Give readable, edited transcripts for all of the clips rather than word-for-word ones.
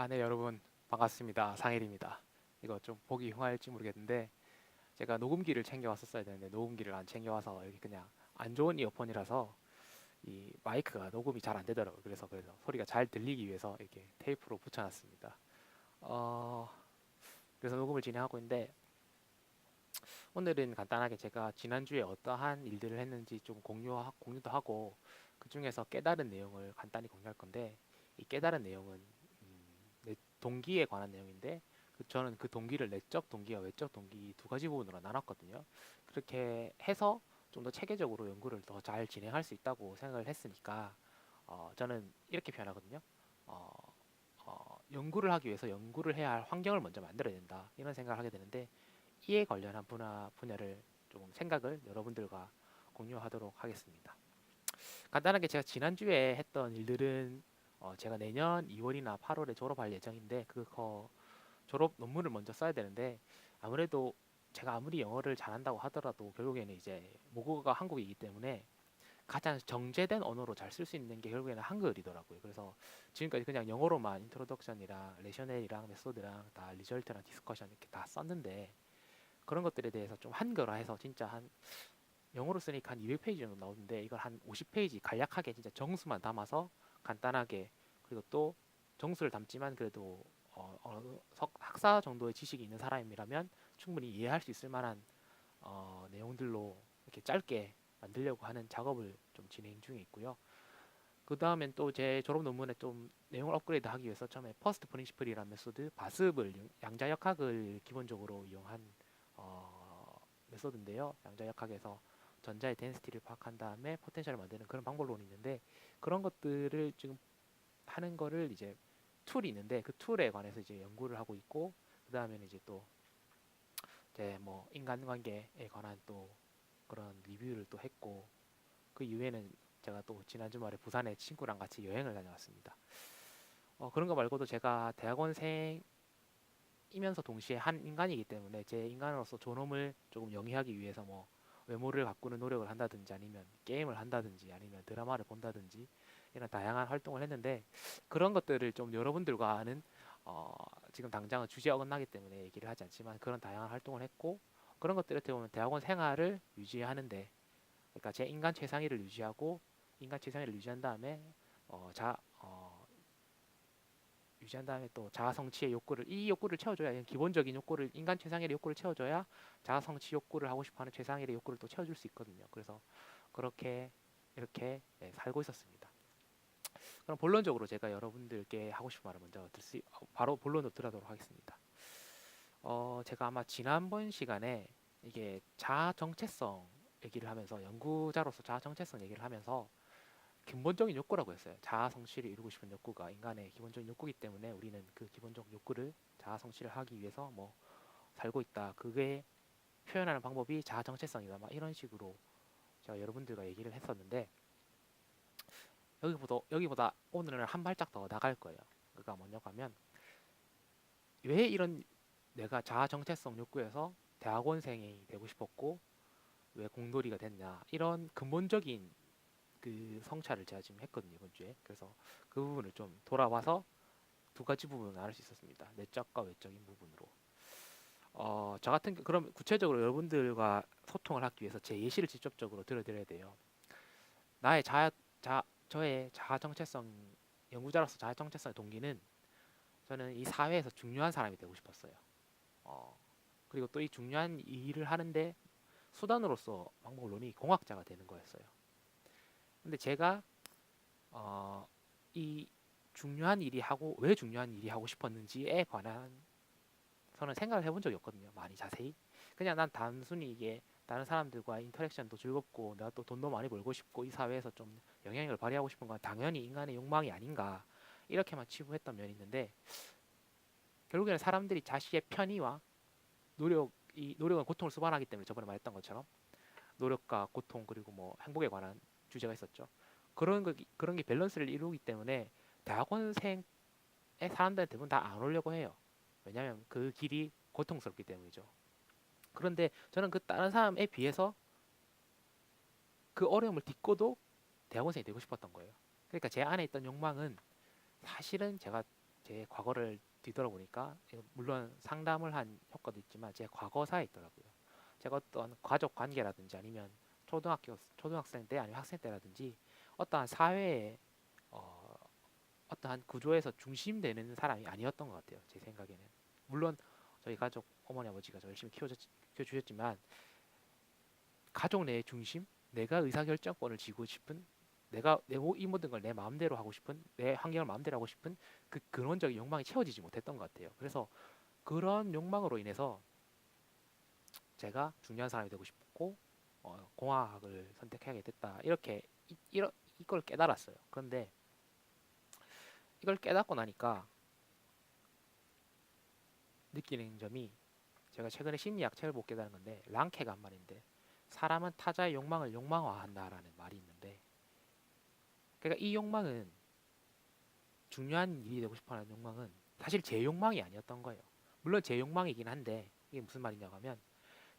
네, 여러분 반갑습니다. 상일입니다. 이거 좀 보기 흉할지 모르겠는데 제가 녹음기를 챙겨왔었어야 되는데 녹음기를 안 챙겨와서 여기 그냥 안 좋은 이어폰이라서 이 마이크가 녹음이 잘 안 되더라고요. 그래서 소리가 잘 들리기 위해서 이렇게 테이프로 붙여놨습니다. 어, 그래서 녹음을 진행하고 있는데 오늘은 간단하게 제가 지난주에 어떠한 일들을 했는지 좀 공유도 하고 그 중에서 깨달은 내용을 간단히 공유할 건데 이 깨달은 내용은 내 동기에 관한 내용인데 저는 그 동기를 내적 동기와 외적 동기 두 가지 부분으로 나눴거든요. 그렇게 해서 좀 더 체계적으로 연구를 더 잘 진행할 수 있다고 생각을 했으니까 저는 이렇게 표현하거든요. 어, 연구를 하기 위해서 연구를 해야 할 환경을 먼저 만들어야 된다 이런 생각을 하게 되는데 이에 관련한 분야를 조금 생각을 여러분들과 공유하도록 하겠습니다. 간단하게 제가 지난주에 했던 일들은 제가 내년 2월이나 8월에 졸업할 예정인데 그거 졸업 논문을 먼저 써야 되는데 아무래도 제가 아무리 영어를 잘한다고 하더라도 결국에는 이제 모국어가 한국이기 때문에 가장 정제된 언어로 잘 쓸 수 있는 게 결국에는 한글이더라고요. 그래서 지금까지 그냥 영어로만 인트로덕션이랑 레셔넬이랑 메소드랑 다 리절트랑 디스커션 이렇게 다 썼는데 그런 것들에 대해서 좀 한글화해서 진짜 한 영어로 쓰니까 한 200페이지 정도 나오는데 이걸 한 50페이지 간략하게 진짜 정수만 담아서 간단하게 그리고 또 정수를 담지만 그래도 학사 정도의 지식이 있는 사람이라면 충분히 이해할 수 있을 만한 내용들로 이렇게 짧게 만들려고 하는 작업을 좀 진행 중에 있고요. 그 다음엔 또 제 졸업 논문에 좀 내용을 업그레이드 하기 위해서 처음에 퍼스트 프린시플이라는 메소드, 바습을 양자역학을 기본적으로 이용한 메소드인데요. 양자역학에서 전자의 덴시티를 파악한 다음에 포텐셜을 만드는 그런 방법론이 있는데 그런 것들을 지금 하는 거를 이제 툴이 있는데 그 툴에 관해서 이제 연구를 하고 있고 그 다음에는 이제 또 이제 뭐 인간관계에 관한 또 그런 리뷰를 또 했고 그 이후에는 제가 또 지난 주말에 부산에 친구랑 같이 여행을 다녀왔습니다. 그런 거 말고도 제가 대학원생이면서 동시에 한 인간이기 때문에 제 인간으로서 존엄을 조금 영위하기 위해서 뭐 외모를 가꾸는 노력을 한다든지 아니면 게임을 한다든지 아니면 드라마를 본다든지 이런 다양한 활동을 했는데 그런 것들을 좀 여러분들과 아는 어, 지금 당장은 주제 어긋나기 때문에 얘기를 하지 않지만 그런 다양한 활동을 했고 그런 것들을 어떻게 보면 대학원 생활을 유지하는데 그러니까 제 인간 최상위를 유지하고 인간 최상위를 유지한 다음에 어, 자 어, 유지한 다음에 또 자아 성취의 욕구를 이 욕구를 채워줘야 기본적인 욕구를 인간 최상위의 욕구를 채워줘야 자아 성취 욕구를 하고 싶어하는 최상위의 욕구를 또 채워줄 수 있거든요. 그래서 그렇게 이렇게 살고 있었습니다. 그럼 본론적으로 제가 여러분들께 하고 싶은 말을 먼저 바로 본론으로 들어가도록 하겠습니다. 제가 아마 지난번 시간에 이게 자아 정체성 얘기를 하면서 연구자로서 자아 정체성 얘기를 하면서 근본적인 욕구라고 했어요. 자아 성취를 이루고 싶은 욕구가 인간의 기본적인 욕구이기 때문에 우리는 그 기본적 욕구를 자아 성취를 하기 위해서 뭐 살고 있다. 그게 표현하는 방법이 자아 정체성이다. 막 이런 식으로 제가 여러분들과 얘기를 했었는데 여기보다 오늘은 한 발짝 더 나갈 거예요. 그가 뭐냐고 하면 왜 이런 내가 자아 정체성 욕구에서 대학원생이 되고 싶었고 왜 공돌이가 됐냐 이런 근본적인 그 성찰을 제가 지금 했거든요 이번 주에. 그래서 그 부분을 좀 돌아와서 두 가지 부분을 나눌 수 있었습니다. 내적과 외적인 부분으로. 저 같은 그럼 구체적으로 여러분들과 소통을 하기 위해서 제 예시를 직접적으로 들어드려야 돼요. 나의 저의 자아 정체성 연구자로서 자아 정체성의 동기는 저는 이 사회에서 중요한 사람이 되고 싶었어요. 어, 그리고 또 이 중요한 일을 하는데 수단으로서 방법론이 공학자가 되는 거였어요. 근데 제가 이 중요한 일이 하고 왜 중요한 일이 하고 싶었는지에 관한 저는 생각을 해본 적이 없거든요. 많이 자세히. 그냥 난 단순히 이게 다른 사람들과 인터랙션도 즐겁고 내가 또 돈도 많이 벌고 싶고 이 사회에서 좀 영향력을 발휘하고 싶은 건 당연히 인간의 욕망이 아닌가 이렇게만 치부했던 면이 있는데 결국에는 사람들이 자신의 편의와 노력은 고통을 수반하기 때문에 저번에 말했던 것처럼 노력과 고통 그리고 뭐 행복에 관한 주제가 있었죠. 그런 게 밸런스를 이루기 때문에 대학원생의 사람들은 대부분 다 안 오려고 해요. 왜냐하면 그 길이 고통스럽기 때문이죠. 그런데 저는 그 다른 사람에 비해서 그 어려움을 딛고도 대학원생이 되고 싶었던 거예요. 그러니까 제 안에 있던 욕망은 사실은 제가 제 과거를 뒤돌아보니까 물론 상담을 한 효과도 있지만 제 과거사에 있더라고요. 제가 어떤 가족 관계라든지 아니면 초등학생 때 아니면 학생 때라든지 어떠한 사회에 어, 어떠한 구조에서 중심되는 사람이 아니었던 것 같아요. 제 생각에는. 물론 저희 가족 어머니 아버지가 저 열심히 키워주셨지만 가족 내의 중심, 내가 의사결정권을 쥐고 싶은, 이 모든 걸 내 마음대로 하고 싶은, 내 환경을 마음대로 하고 싶은 그 근원적인 욕망이 채워지지 못했던 것 같아요. 그래서 그런 욕망으로 인해서 제가 중요한 사람이 되고 싶고 공학을 선택하게 됐다. 이걸 깨달았어요. 그런데 이걸 깨닫고 나니까 느끼는 점이 제가 최근에 심리학 책을 보게 되는 건데 랑케가 한 말인데 사람은 타자의 욕망을 욕망화한다라는 말이 있는데 그러니까 이 욕망은 중요한 일이 되고 싶어하는 욕망은 사실 제 욕망이 아니었던 거예요. 물론 제 욕망이긴 한데 이게 무슨 말이냐고 하면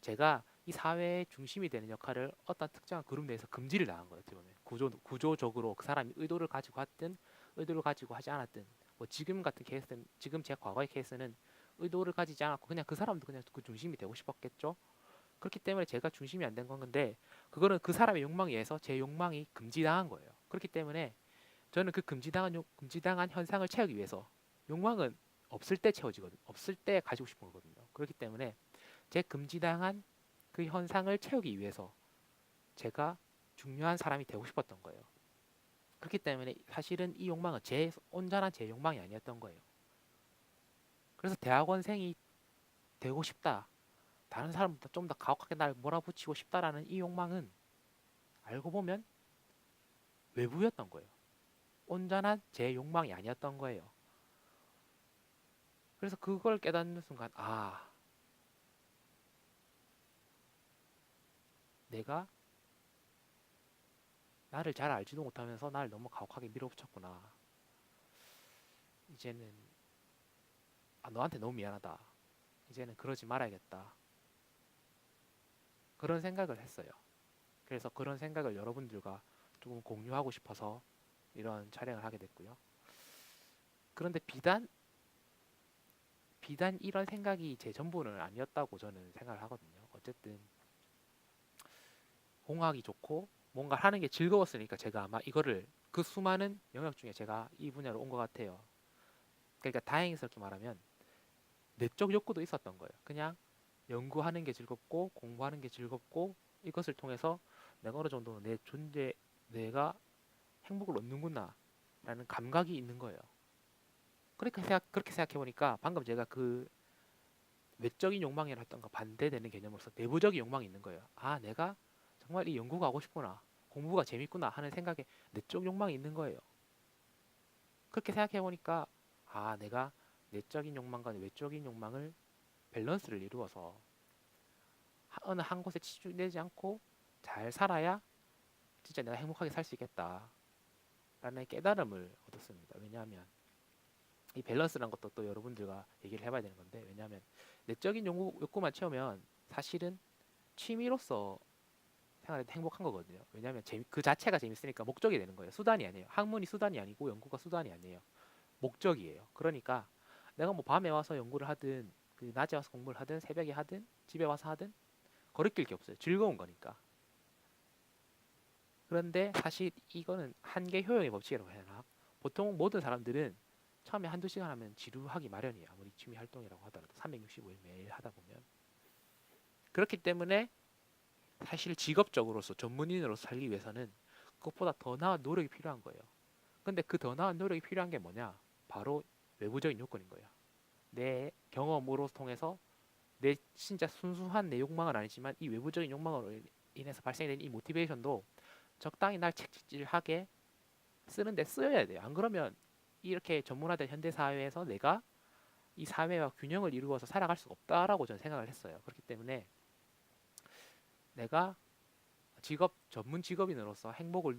제가 이 사회의 중심이 되는 역할을 어떤 특정한 그룹 내에서 금지를 당한 거예요. 어떻게 보면 구조적으로 그 사람이 의도를 가지고 했든 의도를 가지고 하지 않았든 뭐 지금 같은 케이스는 지금 제 과거의 케이스는 의도를 가지지 않았고 그냥 그 사람도 그냥 그 중심이 되고 싶었겠죠. 그렇기 때문에 제가 중심이 안 된 건 건데 그거는 그 사람의 욕망에 의해서 제 욕망이 금지당한 거예요. 그렇기 때문에 저는 그 금지당한 현상을 채우기 위해서 욕망은 없을 때 채워지거든. 없을 때 가지고 싶은 거거든요. 그렇기 때문에 제 금지당한 그 현상을 채우기 위해서 제가 중요한 사람이 되고 싶었던 거예요. 그렇기 때문에 사실은 이 욕망은 제 온전한 제 욕망이 아니었던 거예요. 그래서 대학원생이 되고 싶다. 다른 사람보다 좀 더 가혹하게 날 몰아붙이고 싶다라는 이 욕망은 알고 보면 외부였던 거예요. 온전한 제 욕망이 아니었던 거예요. 그래서 그걸 깨닫는 순간, 내가 나를 잘 알지도 못하면서 나를 너무 가혹하게 밀어붙였구나. 이제는, 너한테 너무 미안하다. 이제는 그러지 말아야겠다. 그런 생각을 했어요. 그래서 그런 생각을 여러분들과 조금 공유하고 싶어서 이런 촬영을 하게 됐고요. 그런데 비단 이런 생각이 제 전부는 아니었다고 저는 생각을 하거든요. 어쨌든 공학이 좋고 뭔가 하는 게 즐거웠으니까 제가 아마 이거를 그 수많은 영역 중에 제가 이 분야로 온 것 같아요. 그러니까 다행스럽게 말하면 내적 욕구도 있었던 거예요. 그냥 연구하는 게 즐겁고 공부하는 게 즐겁고 이것을 통해서 내가 어느 정도 내가 행복을 얻는구나 라는 감각이 있는 거예요. 그렇게 생각해 보니까 방금 제가 그 외적인 욕망이라 했던 거 반대되는 개념으로서 내부적인 욕망이 있는 거예요. 내가 정말 이 연구가 하고 싶구나. 공부가 재밌구나 하는 생각에 내적 욕망이 있는 거예요. 그렇게 생각해 보니까 내가 내적인 욕망과 외적인 욕망을 밸런스를 이루어서 어느 한 곳에 치중되지 않고 잘 살아야 진짜 내가 행복하게 살 수 있겠다. 라는 깨달음을 얻었습니다. 왜냐하면 이 밸런스란 것도 또 여러분들과 얘기를 해봐야 되는 건데 왜냐하면 내적인 욕구만 채우면 사실은 취미로서 생활해도 행복한 거거든요. 왜냐하면 그 자체가 재밌으니까 목적이 되는 거예요. 수단이 아니에요. 학문이 수단이 아니고 연구가 수단이 아니에요. 목적이에요. 그러니까 내가 뭐 밤에 와서 연구를 하든 그 낮에 와서 공부를 하든 새벽에 하든 집에 와서 하든 거리낄 게 없어요. 즐거운 거니까. 그런데 사실 이거는 한계 효용의 법칙이라고 해야 하나? 보통 모든 사람들은 처음에 한두 시간 하면 지루하기 마련이에요. 아무리 취미 활동이라고 하더라도 365일 매일 하다 보면. 그렇기 때문에 사실 직업적으로서 전문인으로서 살기 위해서는 그것보다 더 나은 노력이 필요한 거예요. 근데 그 더 나은 노력이 필요한 게 뭐냐? 바로 외부적인 요건인 거예요. 내 경험으로 통해서 내 진짜 순수한 내 욕망은 아니지만 이 외부적인 욕망으로 인해서 발생된 이 모티베이션도 적당히 날 책찍질하게 쓰는데 쓰여야 돼요. 안 그러면 이렇게 전문화된 현대 사회에서 내가 이 사회와 균형을 이루어서 살아갈 수가 없다라고 저는 생각을 했어요. 그렇기 때문에 내가 전문 직업인으로서 행복을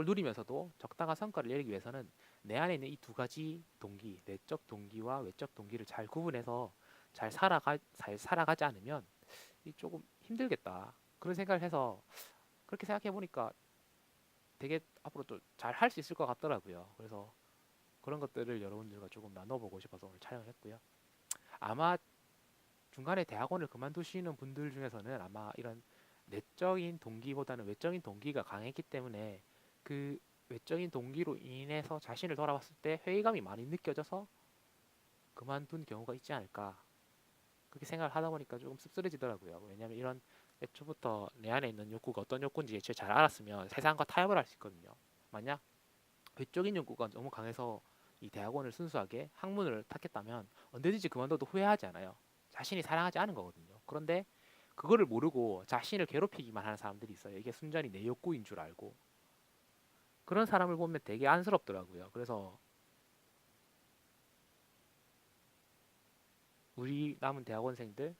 누리면서도 적당한 성과를 내기 위해서는 내 안에 있는 이 두 가지 동기, 내적 동기와 외적 동기를 잘 구분해서 잘 살아가지 않으면 조금 힘들겠다. 그런 생각을 해서 그렇게 생각해 보니까 되게 앞으로 또 잘 할 수 있을 것 같더라고요. 그래서 그런 것들을 여러분들과 조금 나눠보고 싶어서 오늘 촬영했고요. 아마 중간에 대학원을 그만두시는 분들 중에서는 아마 이런 내적인 동기보다는 외적인 동기가 강했기 때문에 그 외적인 동기로 인해서 자신을 돌아봤을 때 회의감이 많이 느껴져서 그만둔 경우가 있지 않을까, 그렇게 생각을 하다 보니까 조금 씁쓸해지더라고요. 왜냐하면 이런 애초부터 내 안에 있는 욕구가 어떤 욕구인지 애초에 잘 알았으면 세상과 타협을 할 수 있거든요. 만약 외적인 욕구가 너무 강해서 이 대학원을 순수하게 학문을 탔겠다면 언제든지 그만둬도 후회하지 않아요. 자신이 사랑하지 않은 거거든요. 그런데 그거를 모르고 자신을 괴롭히기만 하는 사람들이 있어요. 이게 순전히 내 욕구인 줄 알고. 그런 사람을 보면 되게 안쓰럽더라고요. 그래서 우리 남은 대학원생들,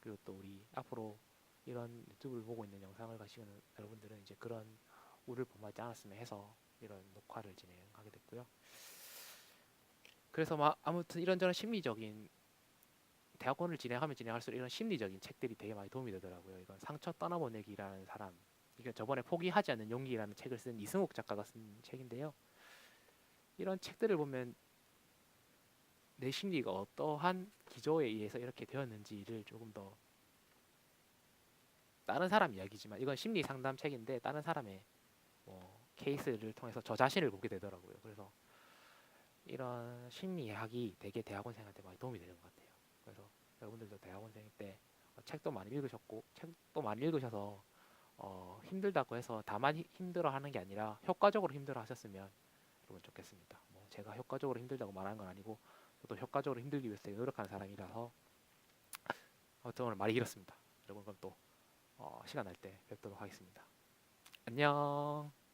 그리고 또 우리 앞으로 이런 유튜브를 보고 있는 영상을 가시는 여러분들은 이제 그런 우를 범하지 않았으면 해서 이런 녹화를 진행하게 됐고요. 그래서 막 아무튼 이런저런 심리적인, 대학원을 진행하면 진행할수록 이런 심리적인 책들이 되게 많이 도움이 되더라고요. 이건 상처 떠나보내기라는 사람, 이게 저번에 포기하지 않는 용기라는 책을 쓴 이승욱 작가가 쓴 책인데요. 이런 책들을 보면 내 심리가 어떠한 기조에 의해서 이렇게 되었는지를 조금 더, 다른 사람 이야기지만 이건 심리 상담 책인데 다른 사람의 케이스를 통해서 저 자신을 보게 되더라고요. 그래서 이런 심리학이 되게 대학원생한테 많이 도움이 되는 것 같아요. 그래서 여러분들도 대학원생 때 책도 많이 읽으셨고, 책도 많이 읽으셔서 힘들다고 해서 다만 힘들어하는 게 아니라 효과적으로 힘들어하셨으면 여러분 좋겠습니다. 뭐 제가 효과적으로 힘들다고 말하는 건 아니고 저도 효과적으로 힘들기 위해서 되게 노력하는 사람이라서. 아무튼 오늘 말이 길었습니다. 여러분 그럼 또 시간 날 때 뵙도록 하겠습니다. 안녕.